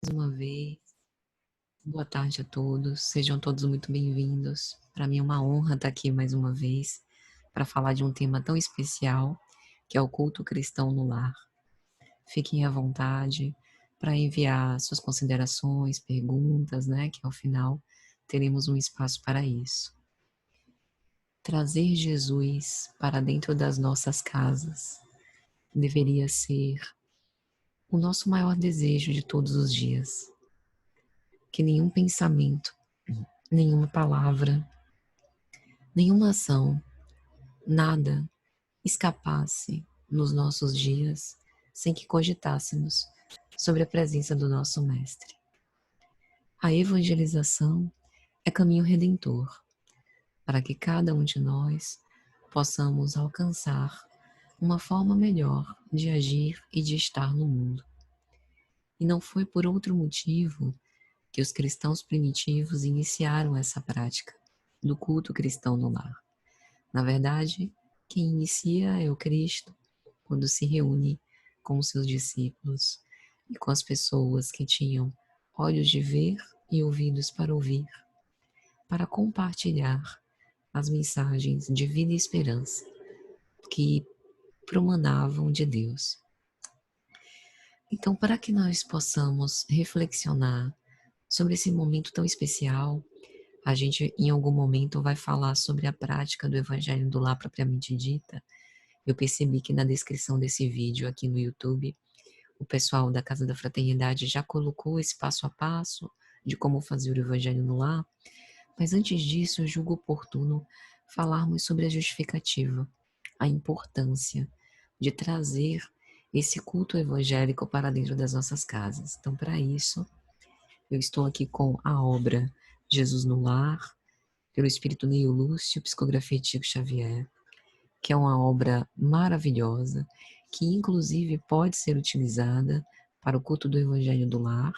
Mais uma vez, boa tarde a todos, sejam todos muito bem-vindos. Para mim é uma honra estar aqui mais uma vez para falar de um tema tão especial, que é o culto cristão no lar. Fiquem à vontade para enviar suas considerações, perguntas, né, que ao final teremos um espaço para isso. Trazer Jesus para dentro das nossas casas deveria ser o nosso maior desejo de todos os dias. Que nenhum pensamento, nenhuma palavra, nenhuma ação, nada escapasse nos nossos dias sem que cogitássemos sobre a presença do nosso Mestre. A evangelização é caminho redentor para que cada um de nós possamos alcançar uma forma melhor de agir e de estar no mundo. E não foi por outro motivo que os cristãos primitivos iniciaram essa prática do culto cristão no lar. Na verdade, quem inicia é o Cristo, quando se reúne com os seus discípulos e com as pessoas que tinham olhos de ver e ouvidos para ouvir, para compartilhar as mensagens de vida e esperança que promanavam de Deus. Então, para que nós possamos reflexionar sobre esse momento tão especial, a gente em algum momento vai falar sobre a prática do Evangelho do Lar propriamente dita. Eu percebi que na descrição desse vídeo aqui no YouTube, o pessoal da Casa da Fraternidade já colocou esse passo a passo de como fazer o Evangelho no Lar, mas antes disso eu julgo oportuno falarmos sobre a justificativa, a importância de trazer esse culto evangélico para dentro das nossas casas. Então, para isso, eu estou aqui com a obra Jesus no Lar, pelo Espírito Neio Lúcio, psicografia de Chico Xavier, que é uma obra maravilhosa, que inclusive pode ser utilizada para o culto do Evangelho do Lar,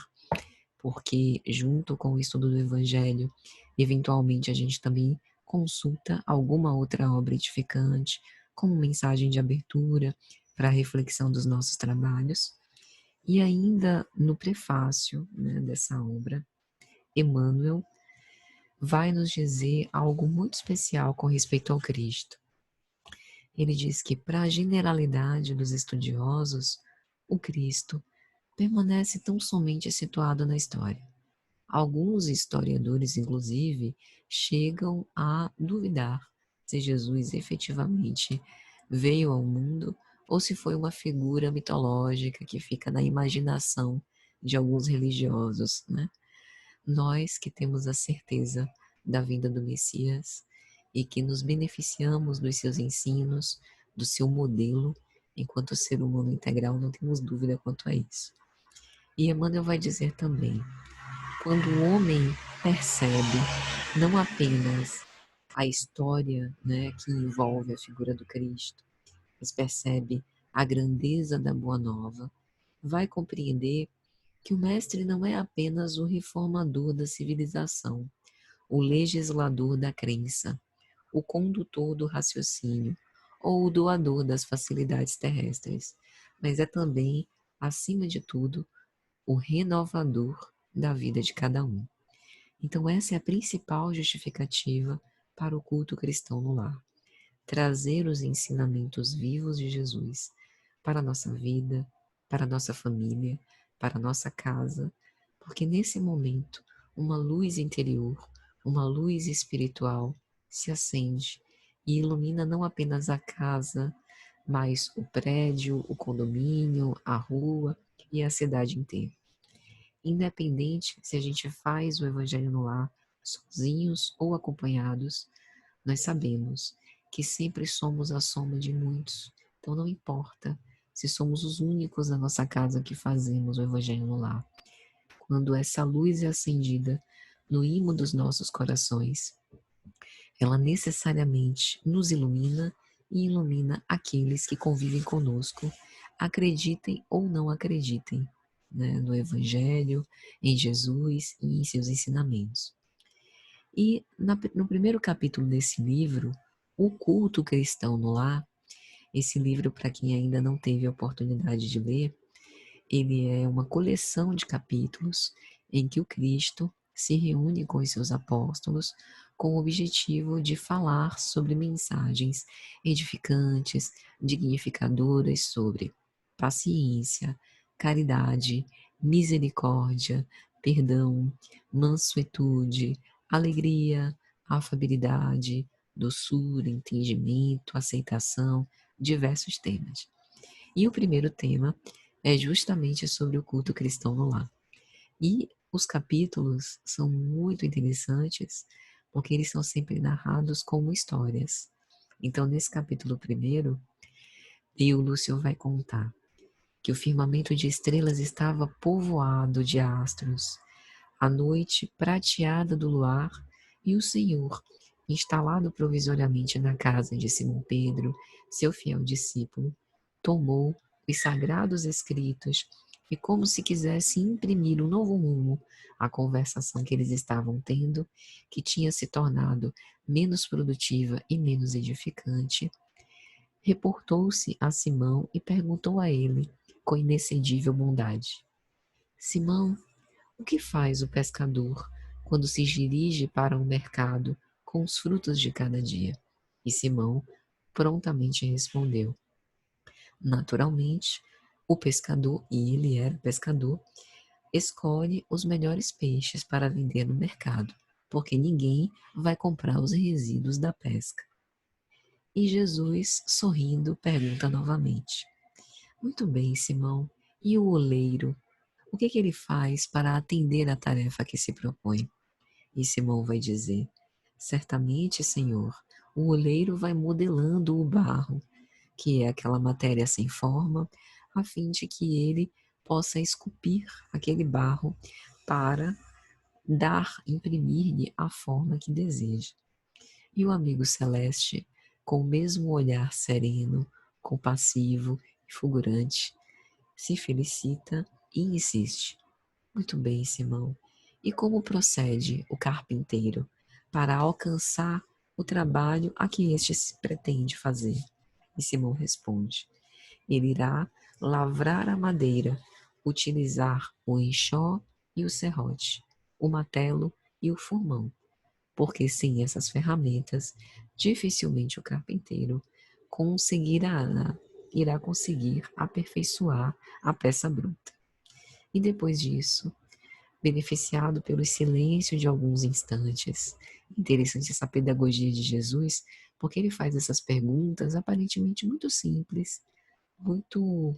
porque junto com o estudo do Evangelho, eventualmente a gente também consulta alguma outra obra edificante, como mensagem de abertura para a reflexão dos nossos trabalhos. E ainda no prefácio, né, dessa obra, Emmanuel vai nos dizer algo muito especial com respeito ao Cristo. Ele diz que, para a generalidade dos estudiosos, o Cristo permanece tão somente situado na história. Alguns historiadores, inclusive, chegam a duvidar se Jesus efetivamente veio ao mundo ou se foi uma figura mitológica que fica na imaginação de alguns religiosos, né? Nós que temos a certeza da vinda do Messias e que nos beneficiamos dos seus ensinos, do seu modelo, enquanto ser humano integral, não temos dúvida quanto a isso. E Emmanuel vai dizer também, quando o homem percebe não apenas a história, né, que envolve a figura do Cristo, mas percebe a grandeza da Boa Nova, vai compreender que o Mestre não é apenas o reformador da civilização, o legislador da crença, o condutor do raciocínio ou o doador das facilidades terrestres, mas é também, acima de tudo, o renovador da vida de cada um. Então essa é a principal justificativa para o culto cristão no lar. Trazer os ensinamentos vivos de Jesus para a nossa vida, para a nossa família, para a nossa casa, porque nesse momento uma luz interior, uma luz espiritual se acende e ilumina não apenas a casa, mas o prédio, o condomínio, a rua e a cidade inteira. Independente se a gente faz o Evangelho no lar sozinhos ou acompanhados, nós sabemos que sempre somos a soma de muitos. Então não importa se somos os únicos na nossa casa que fazemos o Evangelho no lar. Quando essa luz é acendida no imo dos nossos corações, ela necessariamente nos ilumina e ilumina aqueles que convivem conosco, acreditem ou não acreditem, né, no Evangelho, em Jesus e em seus ensinamentos. E no primeiro capítulo desse livro, O Culto Cristão no Lar, esse livro, para quem ainda não teve a oportunidade de ler, Ele é uma coleção de capítulos em que o Cristo se reúne com os seus apóstolos com o objetivo de falar sobre mensagens edificantes, dignificadoras sobre paciência, caridade, misericórdia, perdão, mansuetude, alegria, afabilidade, doçura, entendimento, aceitação, diversos temas. E o primeiro tema é justamente sobre o culto cristão no lar. E os capítulos são muito interessantes, porque eles são sempre narrados como histórias. Então, nesse capítulo primeiro, o Lúcio vai contar que o firmamento de estrelas estava povoado de astros, a noite prateada do luar, e o Senhor, instalado provisoriamente na casa de Simão Pedro, seu fiel discípulo, tomou os sagrados escritos e, como se quisesse imprimir um novo rumo à conversação que eles estavam tendo, que tinha se tornado menos produtiva e menos edificante, reportou-se a Simão e perguntou a ele, com inexcedível bondade: Simão, o que faz o pescador quando se dirige para o mercado com os frutos de cada dia? E Simão prontamente respondeu: Naturalmente, o pescador, e ele era pescador, escolhe os melhores peixes para vender no mercado, porque ninguém vai comprar os resíduos da pesca. E Jesus, sorrindo, pergunta novamente: Muito bem, Simão, e o oleiro? O que ele faz para atender à tarefa que se propõe? E Simão vai dizer: Certamente, Senhor, o oleiro vai modelando o barro, que é aquela matéria sem forma, a fim de que ele possa esculpir aquele barro para imprimir-lhe a forma que deseja. E o amigo celeste, com o mesmo olhar sereno, compassivo e fulgurante, se felicita e insiste: Muito bem, Simão. E como procede o carpinteiro para alcançar o trabalho a que este se pretende fazer? E Simão responde: Ele irá lavrar a madeira, utilizar o enxó e o serrote, o martelo e o formão, porque sem essas ferramentas, dificilmente o carpinteiro conseguirá, irá conseguir aperfeiçoar a peça bruta. E depois disso, beneficiado pelo silêncio de alguns instantes. Interessante essa pedagogia de Jesus, porque ele faz essas perguntas aparentemente muito simples, muito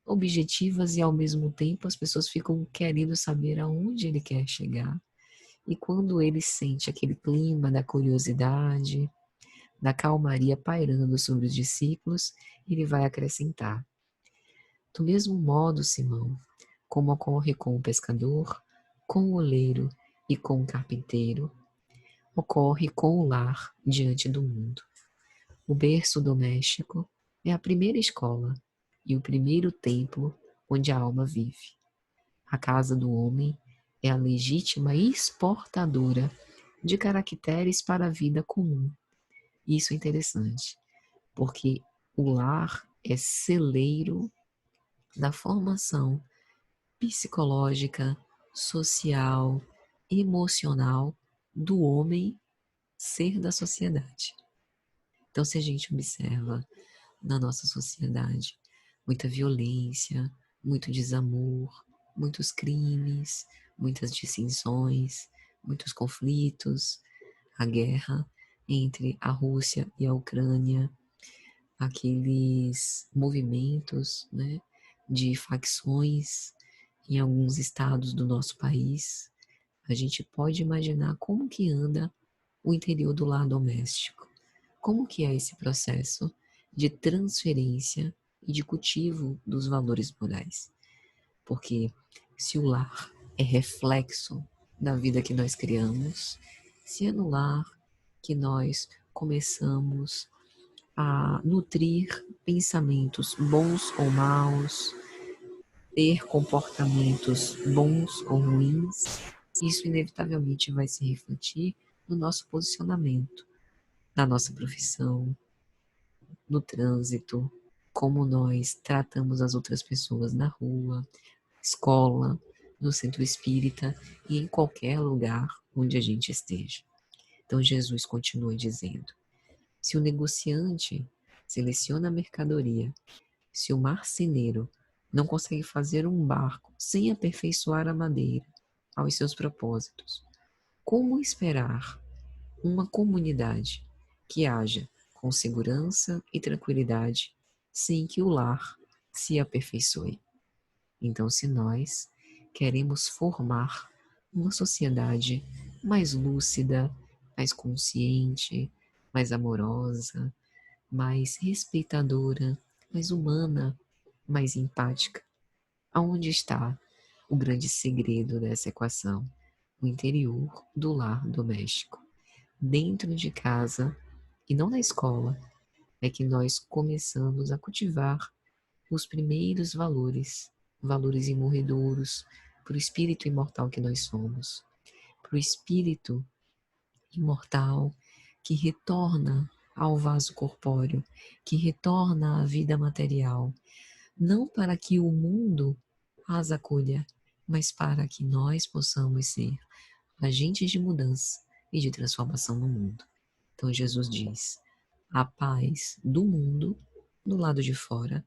objetivas e ao mesmo tempo as pessoas ficam querendo saber aonde ele quer chegar. E quando ele sente aquele clima da curiosidade, da calmaria pairando sobre os discípulos, ele vai acrescentar: Do mesmo modo, Simão, como ocorre com o pescador, com o oleiro e com o carpinteiro, ocorre com o lar diante do mundo. O berço doméstico é a primeira escola e o primeiro templo onde a alma vive. A casa do homem é a legítima exportadora de caracteres para a vida comum. Isso é interessante, porque o lar é celeiro da formação psicológica, social, emocional do homem ser da sociedade. Então, se a gente observa na nossa sociedade muita violência, muito desamor, muitos crimes, muitas dissensões, muitos conflitos, a guerra entre a Rússia e a Ucrânia, aqueles movimentos, né, de facções em alguns estados do nosso país, a gente pode imaginar como que anda o interior do lar doméstico. Como que é esse processo de transferência e de cultivo dos valores morais? Porque se o lar é reflexo da vida que nós criamos, se é no lar que nós começamos a nutrir pensamentos bons ou maus, ter comportamentos bons ou ruins, isso inevitavelmente vai se refletir no nosso posicionamento, na nossa profissão, no trânsito, como nós tratamos as outras pessoas na rua, escola, no centro espírita e em qualquer lugar onde a gente esteja. Então Jesus continua dizendo: se o negociante seleciona a mercadoria, se o marceneiro não consegue fazer um barco sem aperfeiçoar a madeira aos seus propósitos, como esperar uma comunidade que haja com segurança e tranquilidade sem que o lar se aperfeiçoe? Então, se nós queremos formar uma sociedade mais lúcida, mais consciente, mais amorosa, mais respeitadora, mais humana, mais empática, aonde está o grande segredo dessa equação? O interior do lar doméstico. Dentro de casa e não na escola é que nós começamos a cultivar os primeiros valores, valores imorredouros, para o espírito imortal que nós somos, para o espírito imortal que retorna ao vaso corpóreo, que retorna à vida material, não para que o mundo as acolha, mas para que nós possamos ser agentes de mudança e de transformação no mundo. Então Jesus diz: a paz do mundo, do lado de fora,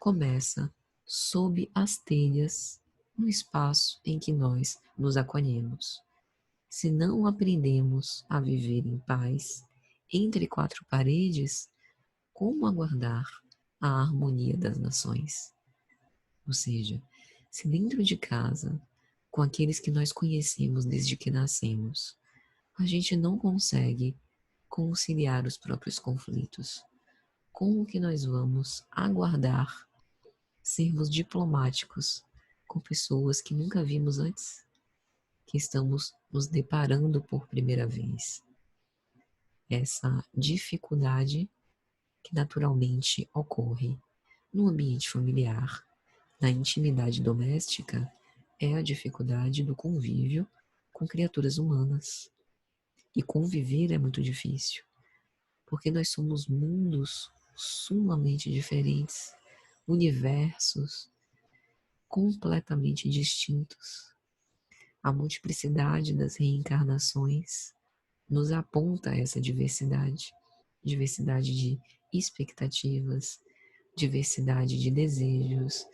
começa sob as telhas, no espaço em que nós nos acolhemos. Se não aprendemos a viver em paz entre quatro paredes, como aguardar a harmonia das nações? Ou seja, se dentro de casa, com aqueles que nós conhecemos desde que nascemos, a gente não consegue conciliar os próprios conflitos, como que nós vamos aguardar sermos diplomáticos com pessoas que nunca vimos antes, que estamos nos deparando por primeira vez? Essa dificuldade que naturalmente ocorre no ambiente familiar, na intimidade doméstica, é a dificuldade do convívio com criaturas humanas. E conviver é muito difícil, porque nós somos mundos sumamente diferentes, universos completamente distintos. A multiplicidade das reencarnações nos aponta essa diversidade, diversidade de expectativas, diversidade de desejos,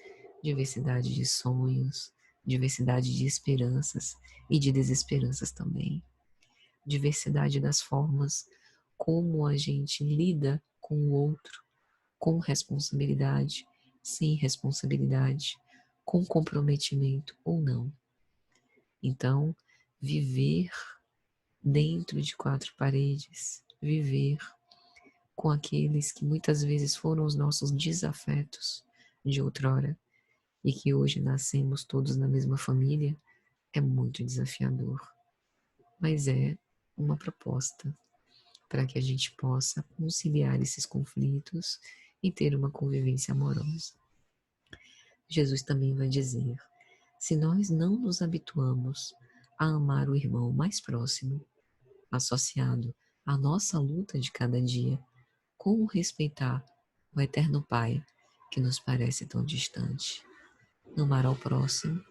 diversidade de sonhos, diversidade de esperanças e de desesperanças também, diversidade das formas como a gente lida com o outro, com responsabilidade, sem responsabilidade, com comprometimento ou não. Então, viver dentro de quatro paredes, viver com aqueles que muitas vezes foram os nossos desafetos de outrora e que hoje nascemos todos na mesma família, é muito desafiador. Mas é uma proposta para que a gente possa conciliar esses conflitos e ter uma convivência amorosa. Jesus também vai dizer: se nós não nos habituamos a amar o irmão mais próximo, associado à nossa luta de cada dia, como respeitar o eterno Pai que nos parece tão distante? Amar ao próximo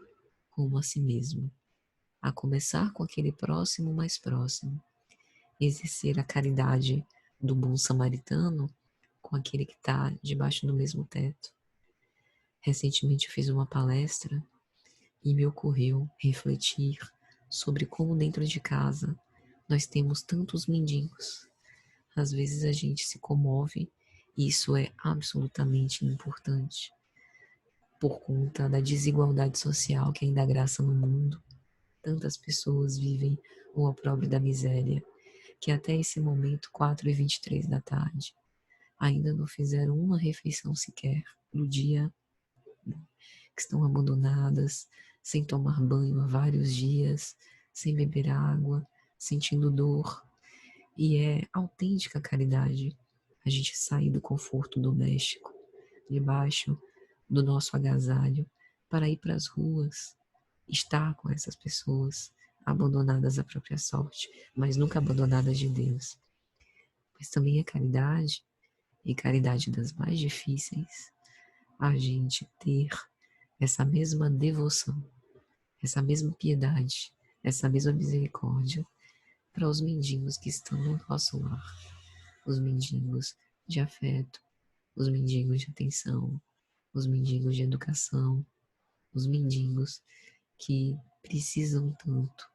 como a si mesmo, a começar com aquele próximo mais próximo, exercer a caridade do bom samaritano com aquele que está debaixo do mesmo teto. Recentemente eu fiz uma palestra e me ocorreu refletir sobre como dentro de casa nós temos tantos mendigos. Às vezes a gente se comove e isso é absolutamente importante por conta da desigualdade social que ainda graça no mundo. Tantas pessoas vivem o opróbrio da miséria que até esse momento, 4h23 da tarde, ainda não fizeram uma refeição sequer no dia, que estão abandonadas, sem tomar banho há vários dias, sem beber água, sentindo dor. E é autêntica caridade a gente sair do conforto doméstico, debaixo do nosso agasalho, para ir para as ruas, estar com essas pessoas abandonadas à própria sorte, mas nunca abandonadas de Deus. Mas também é caridade e caridade das mais difíceis, a gente ter essa mesma devoção, essa mesma piedade, essa mesma misericórdia para os mendigos que estão no nosso lar, os mendigos de afeto, os mendigos de atenção, os mendigos de educação, os mendigos que precisam tanto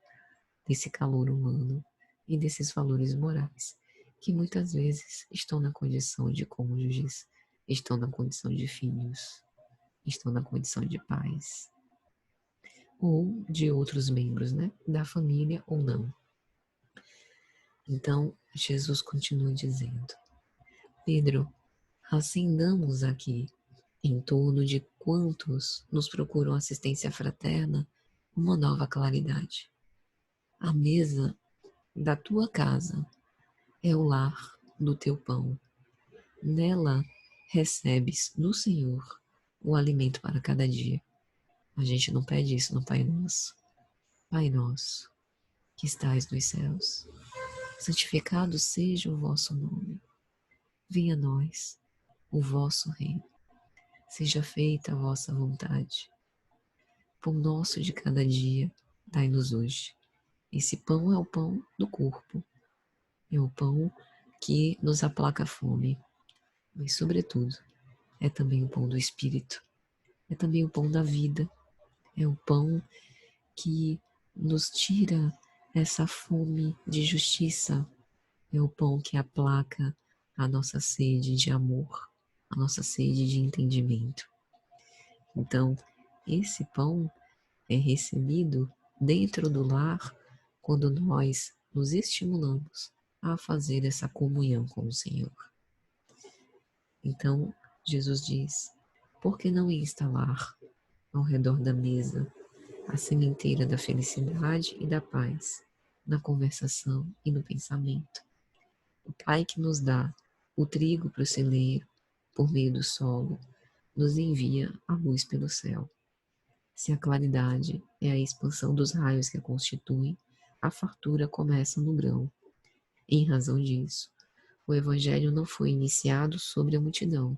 desse calor humano e desses valores morais, que muitas vezes estão na condição de cônjuges, estão na condição de filhos, estão na condição de pais, ou de outros membros, né, da família ou não. Então, Jesus continua dizendo: Pedro, acendamos aqui, em torno de quantos nos procuram assistência fraterna, uma nova claridade. A mesa da tua casa é o lar do teu pão. Nela recebes do Senhor o alimento para cada dia. A gente não pede isso no Pai Nosso. Pai nosso, que estais nos céus, santificado seja o vosso nome. Venha a nós o vosso reino. Seja feita a vossa vontade. Pão nosso de cada dia, dai-nos hoje. Esse pão é o pão do corpo. É o pão que nos aplaca a fome. Mas, sobretudo, é também o pão do Espírito. É também o pão da vida. É o pão que nos tira essa fome de justiça. É o pão que aplaca a nossa sede de amor, a nossa sede de entendimento. Então, esse pão é recebido dentro do lar quando nós nos estimulamos a fazer essa comunhão com o Senhor. Então, Jesus diz: por que não instalar ao redor da mesa a sementeira da felicidade e da paz, na conversação e no pensamento? O Pai que nos dá o trigo para o celeiro, por meio do solo, nos envia a luz pelo céu. Se a claridade é a expansão dos raios que a constituem, a fartura começa no grão. Em razão disso, o Evangelho não foi iniciado sobre a multidão,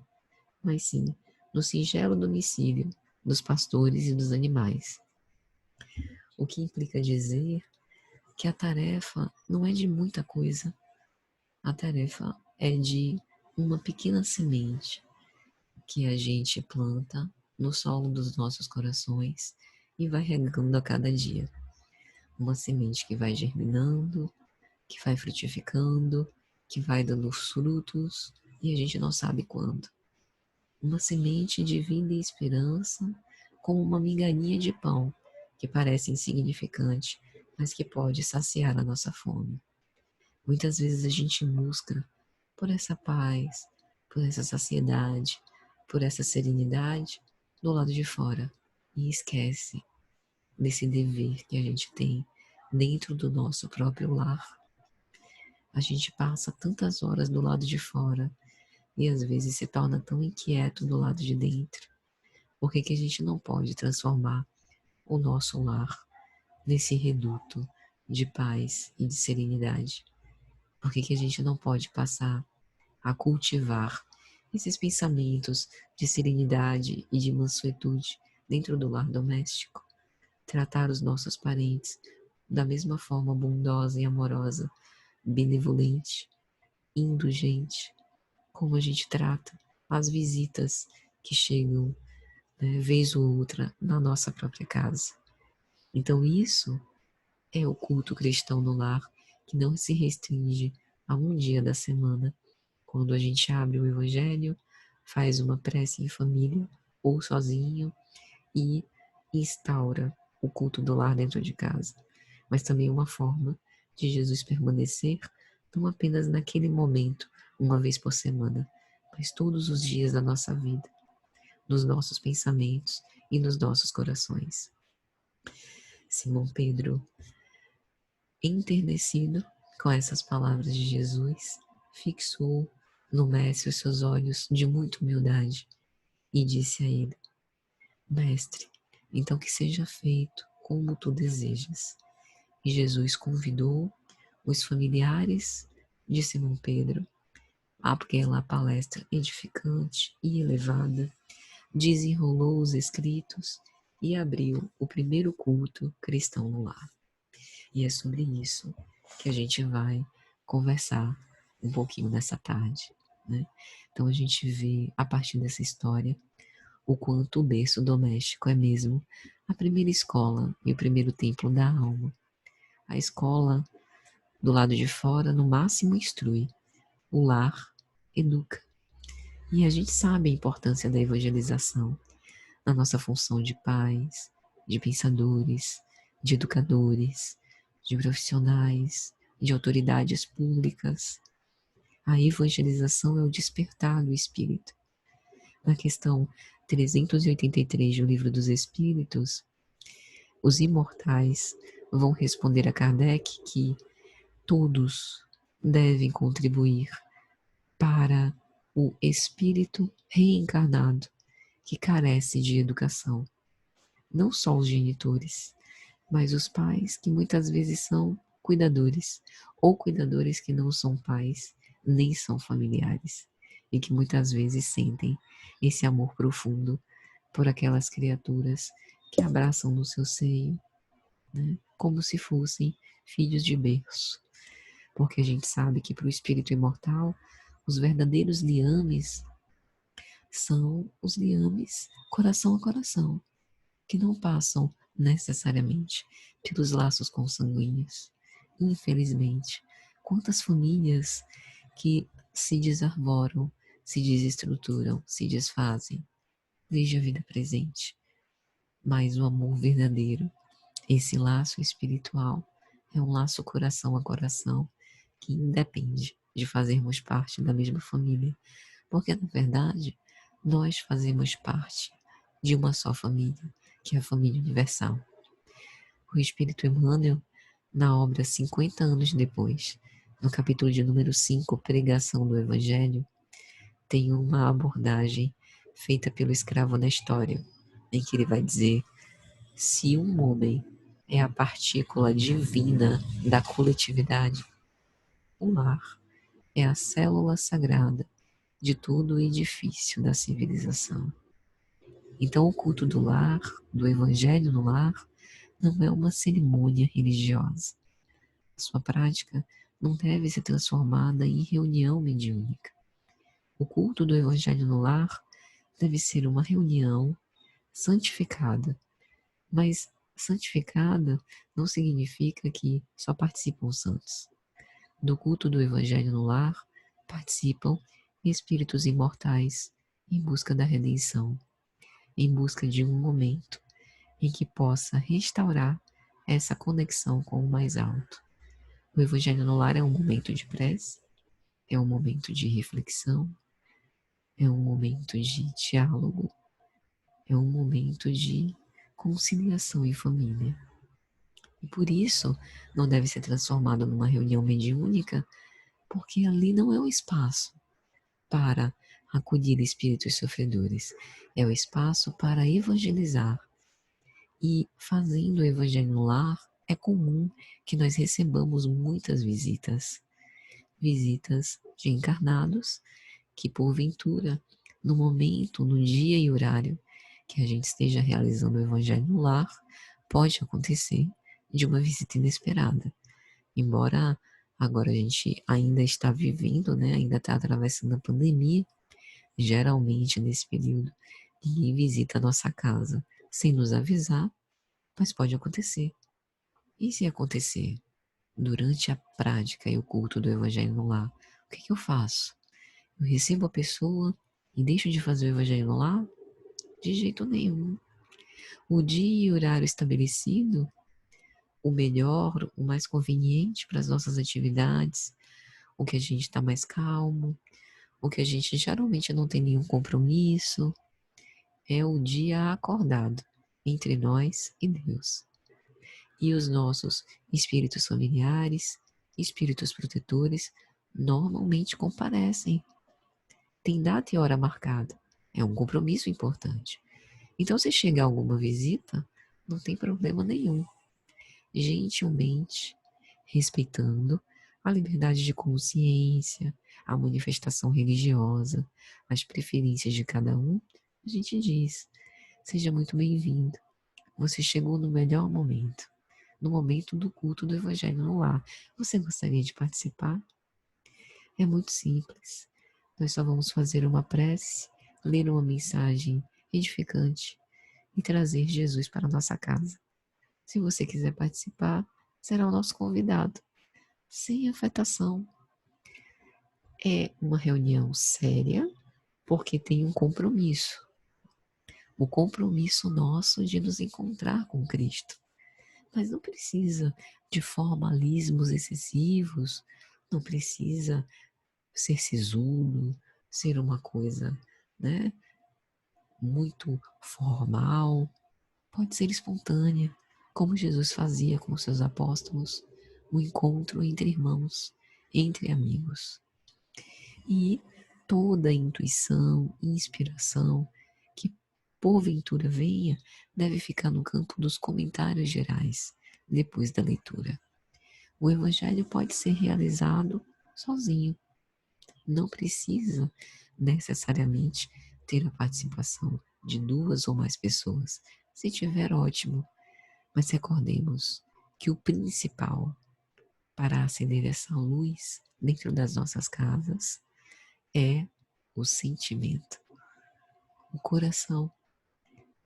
mas sim no singelo domicílio dos pastores e dos animais. O que implica dizer que a tarefa não é de muita coisa, a tarefa é de uma pequena semente que a gente planta no solo dos nossos corações e vai regando a cada dia. Uma semente que vai germinando, que vai frutificando, que vai dando frutos e a gente não sabe quando. Uma semente de vida e esperança, como uma migalhinha de pão, que parece insignificante, mas que pode saciar a nossa fome. Muitas vezes a gente busca por essa paz, por essa saciedade, por essa serenidade do lado de fora e esquece desse dever que a gente tem dentro do nosso próprio lar. A gente passa tantas horas do lado de fora e às vezes se torna tão inquieto do lado de dentro. Por que que a gente não pode transformar o nosso lar nesse reduto de paz e de serenidade? Por que que a gente não pode passar a cultivar esses pensamentos de serenidade e de mansuetude dentro do lar doméstico? Tratar os nossos parentes da mesma forma bondosa e amorosa, benevolente, indulgente, como a gente trata as visitas que chegam, né, vez ou outra na nossa própria casa. Então isso é o culto cristão no lar, que não se restringe a um dia da semana, quando a gente abre o Evangelho, faz uma prece em família ou sozinho e instaura o culto do lar dentro de casa, mas também uma forma de Jesus permanecer não apenas naquele momento, uma vez por semana, mas todos os dias da nossa vida, nos nossos pensamentos e nos nossos corações. Simão Pedro, enternecido com essas palavras de Jesus, fixou no mestre os seus olhos de muita humildade e disse a ele: Mestre, então que seja feito como tu desejas. E Jesus convidou os familiares de Simão Pedro aquela palestra edificante e elevada, desenrolou os escritos e abriu o primeiro culto cristão no lar. E é sobre isso que a gente vai conversar um pouquinho nessa tarde, né? Então a gente vê, a partir dessa história, o quanto o berço doméstico é mesmo a primeira escola e o primeiro templo da alma. A escola, do lado de fora, no máximo instrui, o lar educa. E a gente sabe a importância da evangelização na nossa função de pais, de pensadores, de educadores, de profissionais, de autoridades públicas. A evangelização é o despertar do espírito. Na questão 383 do Livro dos Espíritos, os imortais vão responder a Kardec que todos devem contribuir para o espírito reencarnado que carece de educação. Não só os genitores, mas os pais que muitas vezes são cuidadores, ou cuidadores que não são pais, nem são familiares, e que muitas vezes sentem esse amor profundo por aquelas criaturas que abraçam no seu seio, né, como se fossem filhos de berço. Porque a gente sabe que para o espírito imortal, os verdadeiros liames são os liames coração a coração, que não passam necessariamente pelos laços consanguíneos. Infelizmente, quantas famílias que se desarvoram, se desestruturam, se desfazem desde a vida presente. Mas o amor verdadeiro, esse laço espiritual, é um laço coração a coração que independe de fazermos parte da mesma família, porque na verdade nós fazemos parte de uma só família, que é a família universal. O Espírito Emmanuel, na obra 50 anos depois, no capítulo de número 5, Pregação do Evangelho, tem uma abordagem feita pelo escravo na história, em que ele vai dizer: se um homem é a partícula divina da coletividade, o lar é a célula sagrada de todo o edifício da civilização. Então, o culto do lar, do evangelho no lar, não é uma cerimônia religiosa. Sua prática não deve ser transformada em reunião mediúnica. O culto do evangelho no lar deve ser uma reunião santificada, mas santificada não significa que só participam os santos. Do culto do evangelho no lar participam espíritos imortais em busca da redenção, em busca de um momento em que possa restaurar essa conexão com o mais alto. O Evangelho no Lar é um momento de prece, é um momento de reflexão, é um momento de diálogo, é um momento de conciliação em família. E por isso não deve ser transformado numa reunião mediúnica, porque ali não é o espaço para acolher espíritos sofredores, é o espaço para evangelizar. E fazendo o Evangelho no lar, é comum que nós recebamos muitas visitas. Visitas de encarnados que, porventura, no momento, no dia e horário que a gente esteja realizando o Evangelho no lar, pode acontecer de uma visita inesperada. Embora agora a gente ainda está vivendo, né, ainda está atravessando a pandemia, geralmente nesse período ninguém visita a nossa casa sem nos avisar, mas pode acontecer. E se acontecer durante a prática e o culto do Evangelho no lar, o que eu faço? Eu recebo a pessoa e deixo de fazer o Evangelho no lar? De jeito nenhum. O dia e horário estabelecido, o melhor, o mais conveniente para as nossas atividades, o que a gente está mais calmo, o que a gente geralmente não tem nenhum compromisso, é o dia acordado entre nós e Deus. E os nossos espíritos familiares, espíritos protetores, normalmente comparecem. Tem data e hora marcada. É um compromisso importante. Então, se chegar alguma visita, não tem problema nenhum. Gentilmente, respeitando a liberdade de consciência, a manifestação religiosa, as preferências de cada um, a gente diz: seja muito bem-vindo. Você chegou no melhor momento, no momento do culto do Evangelho no lar. Você gostaria de participar? É muito simples. Nós só vamos fazer uma prece, ler uma mensagem edificante e trazer Jesus para a nossa casa. Se você quiser participar, será o nosso convidado, sem afetação. É uma reunião séria, porque tem um compromisso. O compromisso nosso de nos encontrar com Cristo. Mas não precisa de formalismos excessivos, não precisa ser sisudo, ser uma coisa, né, muito formal. Pode ser espontânea, como Jesus fazia com os seus apóstolos, um encontro entre irmãos, entre amigos. E toda intuição, inspiração que porventura venha, deve ficar no campo dos comentários gerais, depois da leitura. O Evangelho pode ser realizado sozinho. Não precisa necessariamente ter a participação de 2 ou mais pessoas. Se tiver, ótimo. Mas recordemos que o principal para acender essa luz dentro das nossas casas é o sentimento, o coração,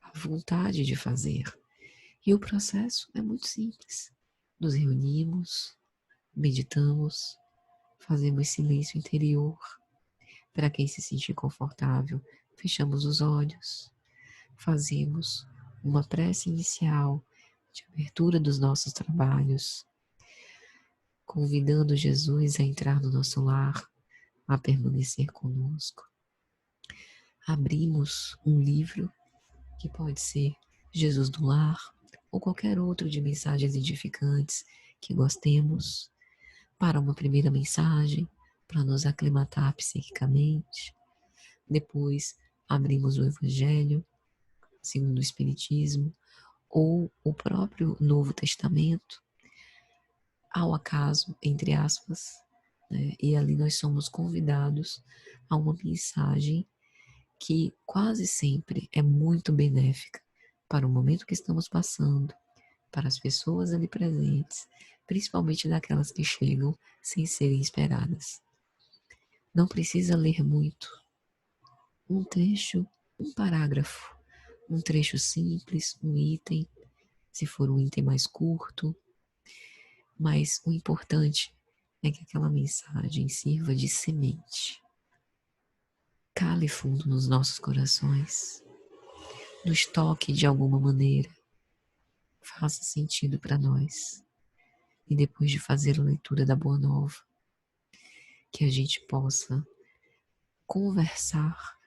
a vontade de fazer. E o processo é muito simples. Nos reunimos, meditamos, fazemos silêncio interior. Para quem se sentir confortável, fechamos os olhos, fazemos uma prece inicial de abertura dos nossos trabalhos, convidando Jesus a entrar no nosso lar, a permanecer conosco. Abrimos um livro, que pode ser Jesus do Lar, ou qualquer outro de mensagens edificantes que gostemos, para uma primeira mensagem, para nos aclimatar psiquicamente. Depois, abrimos o Evangelho, segundo o Espiritismo, ou o próprio Novo Testamento, ao acaso, entre aspas, né? E ali nós somos convidados a uma mensagem que quase sempre é muito benéfica para o momento que estamos passando, para as pessoas ali presentes, principalmente daquelas que chegam sem serem esperadas. Não precisa ler muito. Um trecho, um parágrafo, um trecho simples, um item, se for um item mais curto, mas o importante é que aquela mensagem sirva de semente. Cale fundo nos nossos corações, nos toque de alguma maneira, faça sentido para nós. E depois de fazer a leitura da Boa Nova, que a gente possa conversar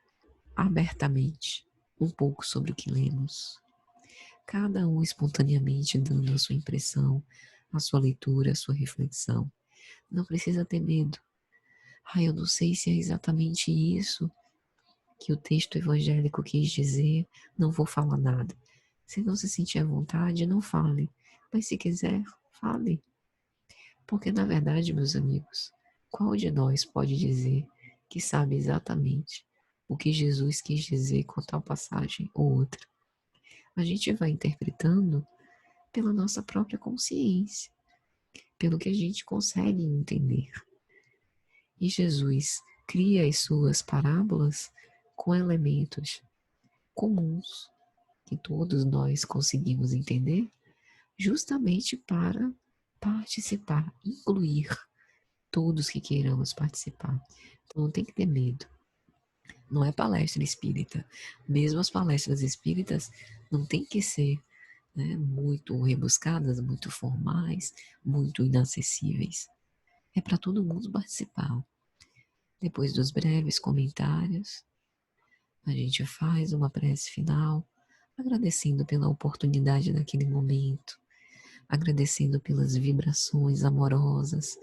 abertamente um pouco sobre o que lemos. Cada um espontaneamente dando a sua impressão, a sua leitura, a sua reflexão. Não precisa ter medo. Eu não sei se é exatamente isso que o texto evangélico quis dizer, não vou falar nada. Se não se sentir à vontade, não fale. Mas se quiser, fale. Porque, na verdade, meus amigos, qual de nós pode dizer que sabe exatamente o que Jesus quis dizer com tal passagem ou outra? A gente vai interpretando pela nossa própria consciência, pelo que a gente consegue entender. E Jesus cria as suas parábolas com elementos comuns que todos nós conseguimos entender, justamente para participar, incluir todos que queiramos participar. Então não tem que ter medo. Não é palestra espírita. Mesmo as palestras espíritas não tem que ser, né, muito rebuscadas, muito formais, muito inacessíveis. É para todo mundo participar. Depois dos breves comentários, a gente faz uma prece final, agradecendo pela oportunidade daquele momento, agradecendo pelas vibrações amorosas,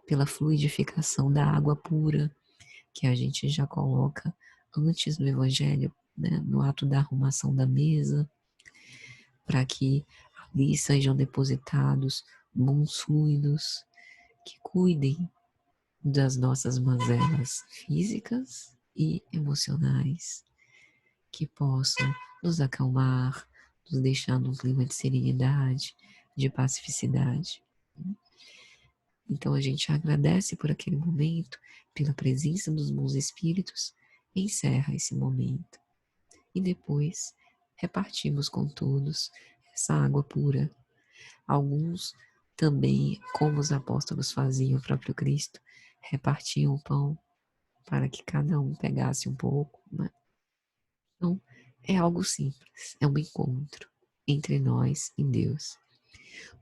pela fluidificação da água pura que a gente já coloca antes do Evangelho, né, no ato da arrumação da mesa, para que ali sejam depositados bons fluidos que cuidem das nossas mazelas físicas e emocionais, que possam nos acalmar, nos deixar num clima de serenidade, de pacificidade. Então a gente agradece por aquele momento, pela presença dos bons espíritos, encerra esse momento. E depois repartimos com todos essa água pura. Alguns também, como os apóstolos faziam, o próprio Cristo, repartiam o pão para que cada um pegasse um pouco, né? Então, é algo simples, é um encontro entre nós e Deus.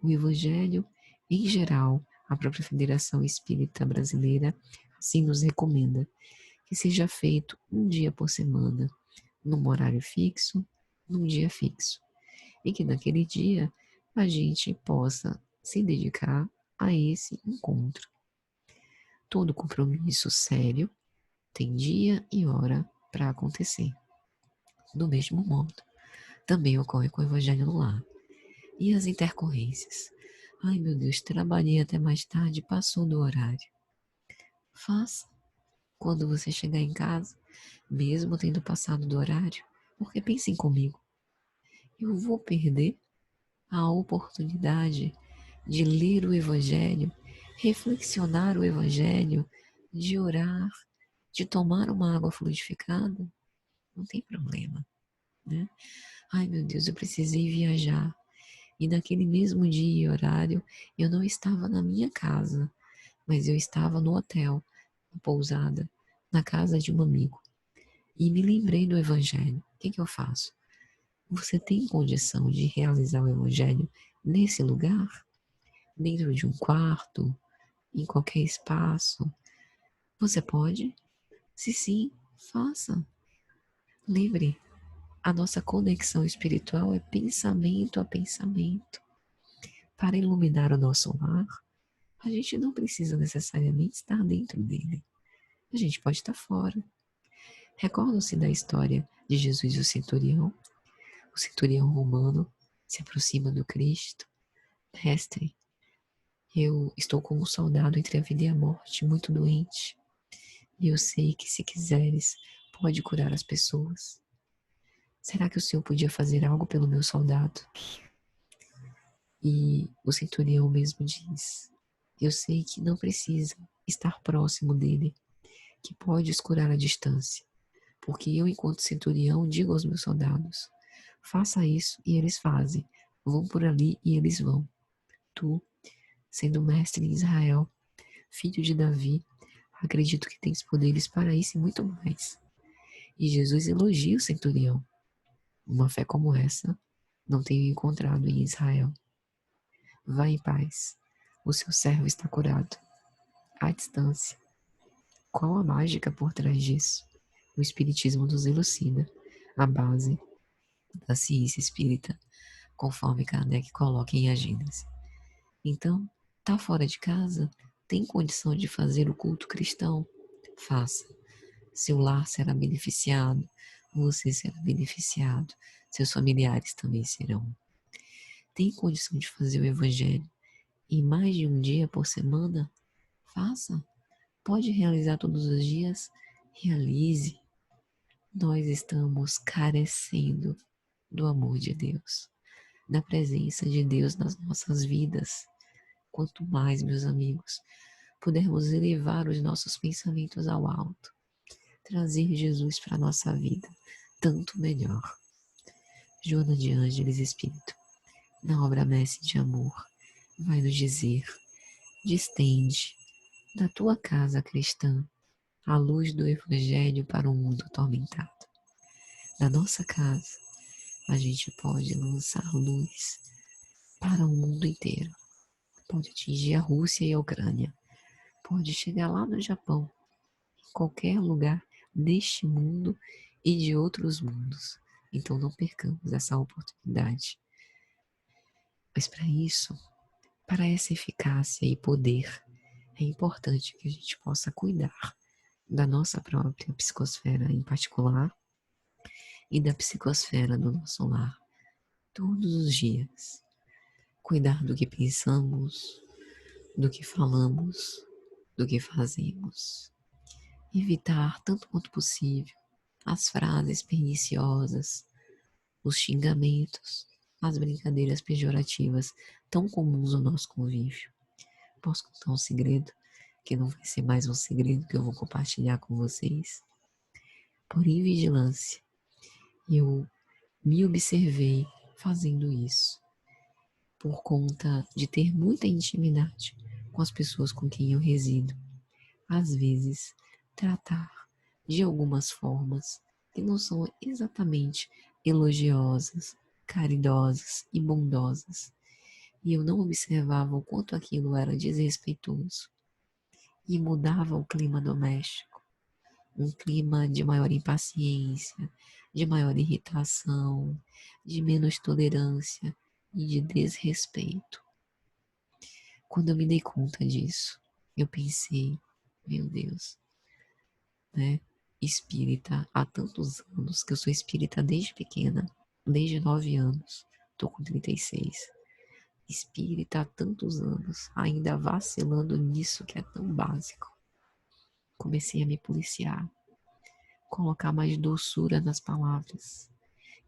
O Evangelho, em geral, a própria Federação Espírita Brasileira assim nos recomenda que seja feito um dia por semana, num horário fixo, num dia fixo, e que naquele dia a gente possa se dedicar a esse encontro. Todo compromisso sério tem dia e hora para acontecer. Do mesmo modo, também ocorre com o Evangelho no lar. E as intercorrências? Ai meu Deus, trabalhei até mais tarde, passou do horário. Faça quando você chegar em casa, mesmo tendo passado do horário, porque pensem comigo, eu vou perder a oportunidade de ler o Evangelho, reflexionar o Evangelho, de orar, de tomar uma água fluidificada? Não tem problema, né? Ai meu Deus, eu precisei viajar. E naquele mesmo dia e horário, eu não estava na minha casa, mas eu estava no hotel, na pousada, na casa de um amigo. E me lembrei do Evangelho. O que eu faço? Você tem condição de realizar o Evangelho nesse lugar? Dentro de um quarto? Em qualquer espaço? Você pode? Se sim, faça. Lembre, a nossa conexão espiritual é pensamento a pensamento. Para iluminar o nosso lar, a gente não precisa necessariamente estar dentro dele. A gente pode estar fora. Recordam-se da história de Jesus e o centurião? O centurião romano se aproxima do Cristo. Mestre, eu estou como um soldado entre a vida e a morte, muito doente. E eu sei que se quiseres, pode curar as pessoas. Será que o Senhor podia fazer algo pelo meu soldado? E o centurião mesmo diz: eu sei que não precisa estar próximo dele, que pode curar à distância, porque eu, enquanto centurião, digo aos meus soldados: faça isso e eles fazem, vão por ali e eles vão. Tu, sendo mestre em Israel, filho de Davi, acredito que tens poderes para isso e muito mais. E Jesus elogia o centurião. Uma fé como essa não tenho encontrado em Israel. Vá em paz, o seu servo está curado. À distância. Qual a mágica por trás disso? O Espiritismo nos elucida a base da ciência espírita, conforme Kardec coloca em A Gênese. Então, tá fora de casa? Tem condição de fazer o culto cristão? Faça. Seu lar será beneficiado, você será beneficiado, seus familiares também serão. Tem condição de fazer o Evangelho em mais de um dia por semana? Faça. Pode realizar todos os dias? Realize. Nós estamos carecendo do amor de Deus, da presença de Deus nas nossas vidas. Quanto mais, meus amigos, pudermos elevar os nossos pensamentos ao alto, trazer Jesus para a nossa vida, tanto melhor. Joana de Ângeles Espírito, na obra Messe de Amor, vai nos dizer: distende da tua casa cristã a luz do Evangelho para um mundo atormentado. Da nossa casa, a gente pode lançar luz para o mundo inteiro. Pode atingir a Rússia e a Ucrânia. Pode chegar lá no Japão, em qualquer lugar deste mundo e de outros mundos. Então não percamos essa oportunidade. Mas para isso, para essa eficácia e poder, é importante que a gente possa cuidar da nossa própria psicosfera em particular e da psicosfera do nosso lar todos os dias. Cuidar do que pensamos, do que falamos, do que fazemos. Evitar, tanto quanto possível, as frases perniciosas, os xingamentos, as brincadeiras pejorativas tão comuns no nosso convívio. Posso contar um segredo, que não vai ser mais um segredo que eu vou compartilhar com vocês? Por invigilância, eu me observei fazendo isso, por conta de ter muita intimidade com as pessoas com quem eu resido. Às vezes, tratar de algumas formas que não são exatamente elogiosas, caridosas e bondosas. E eu não observava o quanto aquilo era desrespeitoso e mudava o clima doméstico, um clima de maior impaciência, de maior irritação, de menos tolerância e de desrespeito. Quando eu me dei conta disso, eu pensei, meu Deus, né? Espírita há tantos anos, que eu sou espírita desde pequena, desde 9 anos, tô com 36. Espírita há tantos anos, ainda vacilando nisso que é tão básico. Comecei a me policiar, colocar mais doçura nas palavras,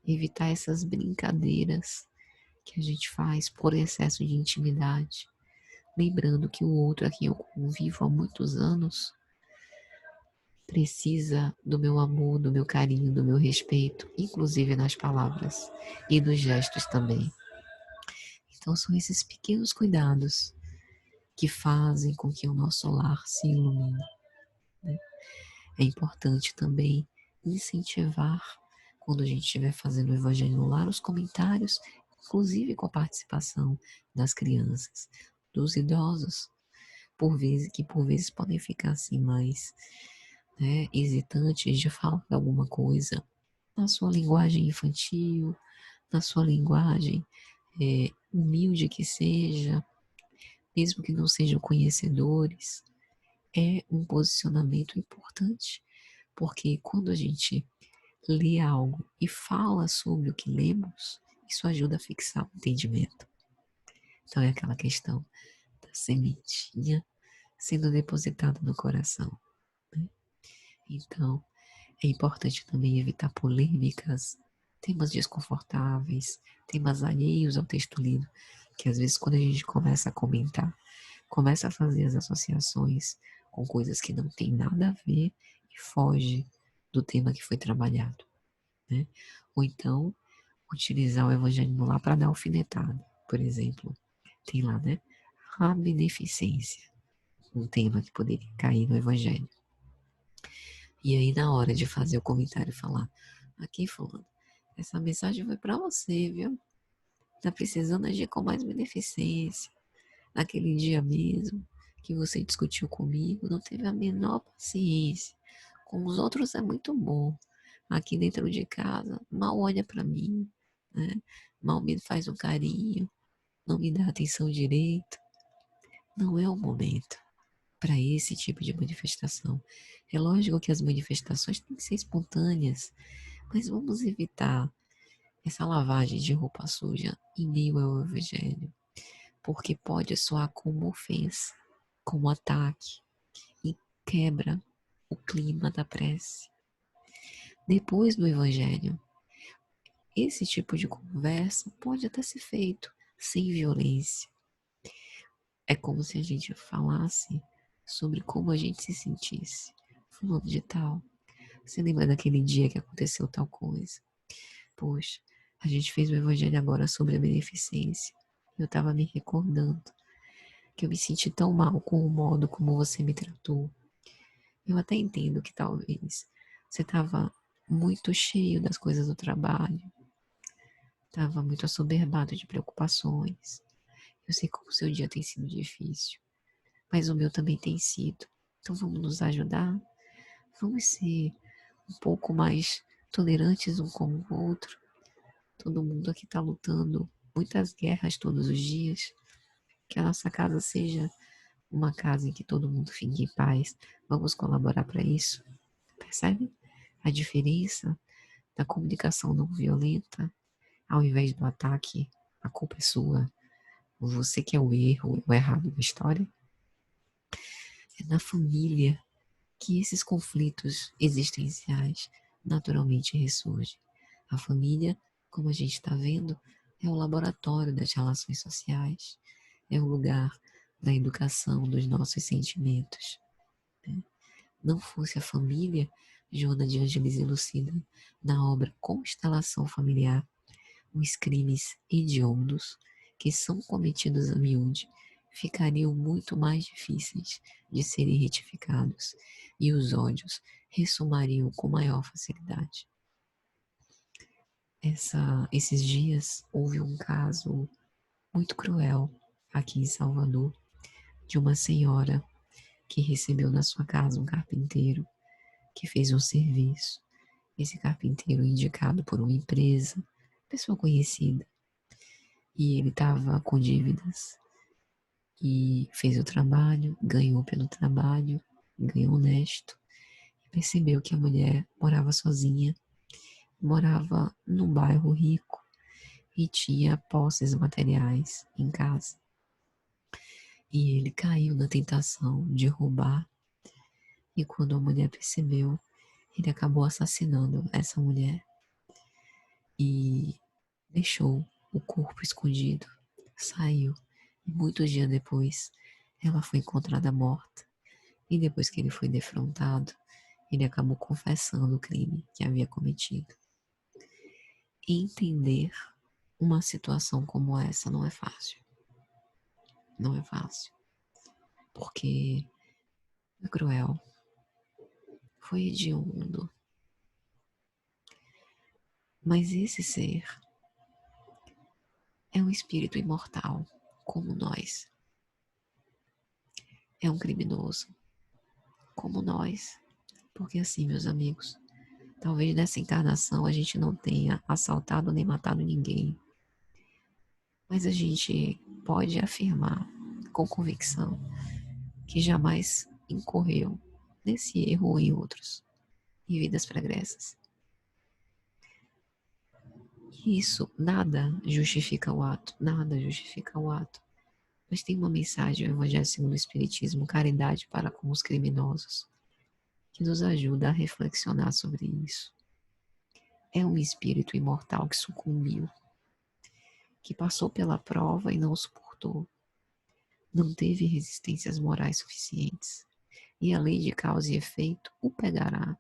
evitar essas brincadeiras que a gente faz por excesso de intimidade, lembrando que o outro a quem eu convivo há muitos anos precisa do meu amor, do meu carinho, do meu respeito, inclusive nas palavras e nos gestos também. Então são esses pequenos cuidados que fazem com que o nosso lar se ilumine, né? É importante também incentivar, quando a gente estiver fazendo o Evangelho no Lar, os comentários, inclusive com a participação das crianças, dos idosos, que por vezes podem ficar assim mais, né, hesitantes de falar alguma coisa na sua linguagem infantil, na sua linguagem humilde que seja, mesmo que não sejam conhecedores. É um posicionamento importante, porque quando a gente lê algo e fala sobre o que lemos, isso ajuda a fixar o entendimento. Então é aquela questão da sementinha sendo depositada no coração, né? Então é importante também evitar polêmicas, temas desconfortáveis, temas alheios ao texto lido, que às vezes quando a gente começa a comentar, começa a fazer as associações com coisas que não tem nada a ver e foge do tema que foi trabalhado, né? Ou então, utilizar o Evangelho no lar para dar alfinetada, por exemplo. Tem lá, né? A beneficência, um tema que poderia cair no Evangelho. E aí, na hora de fazer o comentário, falar: aqui, fulano, essa mensagem foi para você, viu? Tá precisando agir com mais beneficência. Naquele dia mesmo que você discutiu comigo, não teve a menor paciência. Com os outros é muito bom. Aqui dentro de casa, mal olha para mim, né? Mal me faz um carinho, não me dá atenção direito. Não é o momento para esse tipo de manifestação. É lógico que as manifestações têm que ser espontâneas, mas vamos evitar essa lavagem de roupa suja em meio ao Evangelho, porque pode soar como ofensa, como ataque, e quebra o clima da prece. Depois do Evangelho, esse tipo de conversa pode até ser feito sem violência. É como se a gente falasse sobre como a gente se sentisse. Fulano de tal, você lembra daquele dia que aconteceu tal coisa? Poxa, a gente fez o Evangelho agora sobre a beneficência. Eu estava me recordando que eu me senti tão mal com o modo como você me tratou. Eu até entendo que talvez você estava muito cheio das coisas do trabalho, estava muito assoberbado de preocupações. Eu sei como o seu dia tem sido difícil, mas o meu também tem sido. Então vamos nos ajudar? Vamos ser um pouco mais tolerantes um com o outro. Todo mundo aqui está lutando muitas guerras todos os dias. Que a nossa casa seja uma casa em que todo mundo fique em paz. Vamos colaborar para isso. Percebe a diferença da comunicação não violenta? Ao invés do ataque, a culpa é sua. Você que é o erro, o errado da história. É na família que esses conflitos existenciais naturalmente ressurgem. A família, como a gente está vendo, é o laboratório das relações sociais, é o lugar da educação dos nossos sentimentos. Não fosse a família, Joana de Ângeles elucida na obra Constelação Familiar os crimes hediondos que são cometidos a miúde ficariam muito mais difíceis de serem retificados e os ódios ressumariam com maior facilidade. Esses dias houve um caso muito cruel aqui em Salvador de uma senhora que recebeu na sua casa um carpinteiro que fez um serviço. Esse carpinteiro indicado por uma empresa, pessoa conhecida, e ele estava com dívidas e fez o trabalho, ganhou pelo trabalho, ganhou honesto, e percebeu que a mulher morava sozinha, morava num bairro rico e tinha posses materiais em casa. E ele caiu na tentação de roubar, e quando a mulher percebeu, ele acabou assassinando essa mulher e deixou o corpo escondido, saiu, e muitos dias depois ela foi encontrada morta. E depois que ele foi defrontado, ele acabou confessando o crime que havia cometido. Entender uma situação como essa não é fácil. Não é fácil. Porque foi cruel, foi hediondo. Mas esse ser é um espírito imortal, como nós. É um criminoso, como nós. Porque assim, meus amigos, talvez nessa encarnação a gente não tenha assaltado nem matado ninguém. Mas a gente pode afirmar com convicção que jamais incorreu nesse erro ou em outros, em vidas pregressas. E isso nada justifica o ato, nada justifica o ato. Mas tem uma mensagem do Evangelho segundo o Espiritismo, caridade para com os criminosos, que nos ajuda a reflexionar sobre isso. É um espírito imortal que sucumbiu, que passou pela prova e não suportou, não teve resistências morais suficientes, e a lei de causa e efeito o pegará.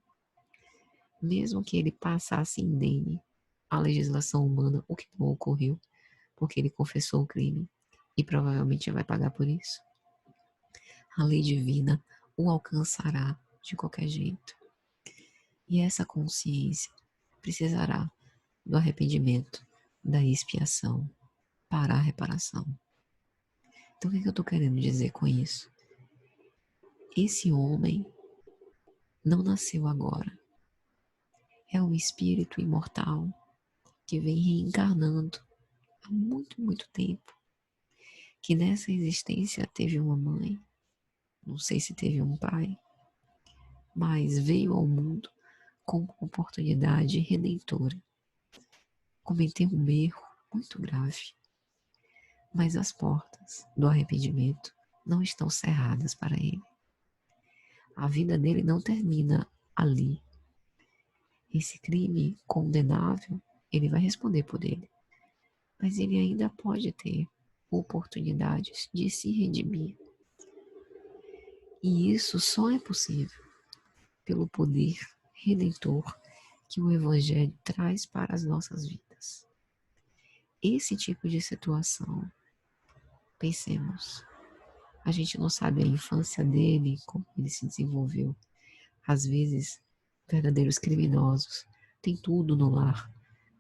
Mesmo que ele passasse indene à legislação humana, o que não ocorreu, porque ele confessou o crime e provavelmente vai pagar por isso. A lei divina o alcançará de qualquer jeito. E essa consciência precisará do arrependimento, da expiação para a reparação. Então, o que eu estou querendo dizer com isso? Esse homem não nasceu agora. É um espírito imortal que vem reencarnando há muito, muito tempo. Que nessa existência teve uma mãe, não sei se teve um pai, mas veio ao mundo com uma oportunidade redentora. Cometeu um erro muito grave, mas as portas do arrependimento não estão cerradas para ele. A vida dele não termina ali. Esse crime condenável, ele vai responder por ele. Mas ele ainda pode ter oportunidades de se redimir. E isso só é possível pelo poder redentor que o Evangelho traz para as nossas vidas. Esse tipo de situação, pensemos, a gente não sabe a infância dele, como ele se desenvolveu. Às vezes, verdadeiros criminosos têm tudo no lar,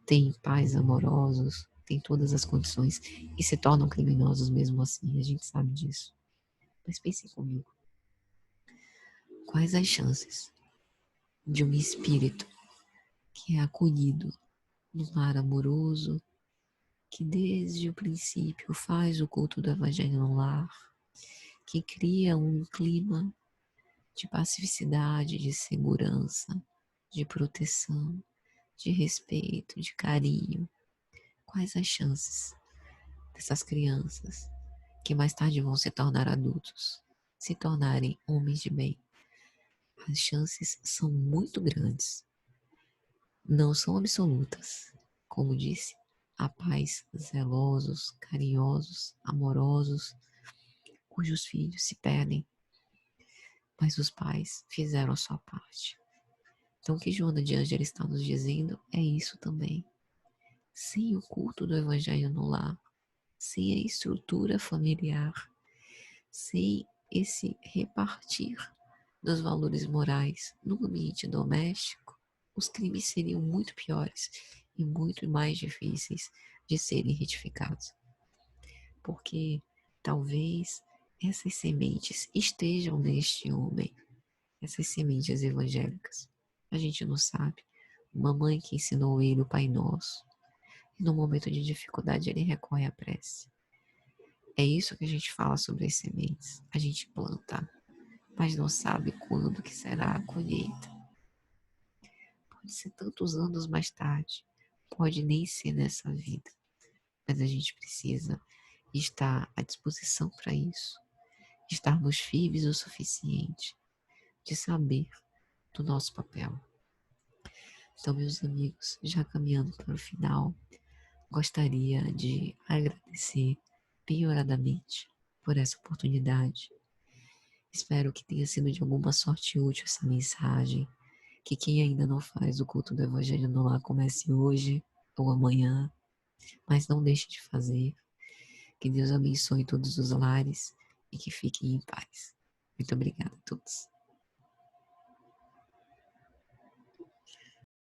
têm pais amorosos, têm todas as condições e se tornam criminosos mesmo assim, a gente sabe disso. Mas pensem comigo, quais as chances de um espírito que é acolhido num lar amoroso, que desde o princípio faz o culto do Evangelho no lar, que cria um clima de pacificidade, de segurança, de proteção, de respeito, de carinho. Quais as chances dessas crianças que mais tarde vão se tornar adultos, se tornarem homens de bem. As chances são muito grandes, não são absolutas. Como disse, há pais zelosos, carinhosos, amorosos, cujos filhos se perdem, mas os pais fizeram a sua parte. Então, o que Joana de Ângela está nos dizendo é isso também. Sem o culto do Evangelho no lar, sem a estrutura familiar, sem esse repartir dos valores morais no ambiente doméstico, os crimes seriam muito piores e muito mais difíceis de serem retificados. Porque talvez essas sementes estejam neste homem, essas sementes evangélicas. A gente não sabe. Uma mãe que ensinou ele o Pai Nosso. E no momento de dificuldade ele recorre à prece. É isso que a gente fala sobre as sementes. A gente planta, mas não sabe quando que será a colheita. Pode ser tantos anos mais tarde, pode nem ser nessa vida, mas a gente precisa estar à disposição para isso, estarmos firmes o suficiente de saber do nosso papel. Então, meus amigos, já caminhando para o final, gostaria de agradecer pioradamente por essa oportunidade. Espero que tenha sido de alguma sorte útil essa mensagem, que quem ainda não faz o culto do Evangelho no lar comece hoje ou amanhã, mas não deixe de fazer. Que Deus abençoe todos os lares e que fiquem em paz. Muito obrigada a todos.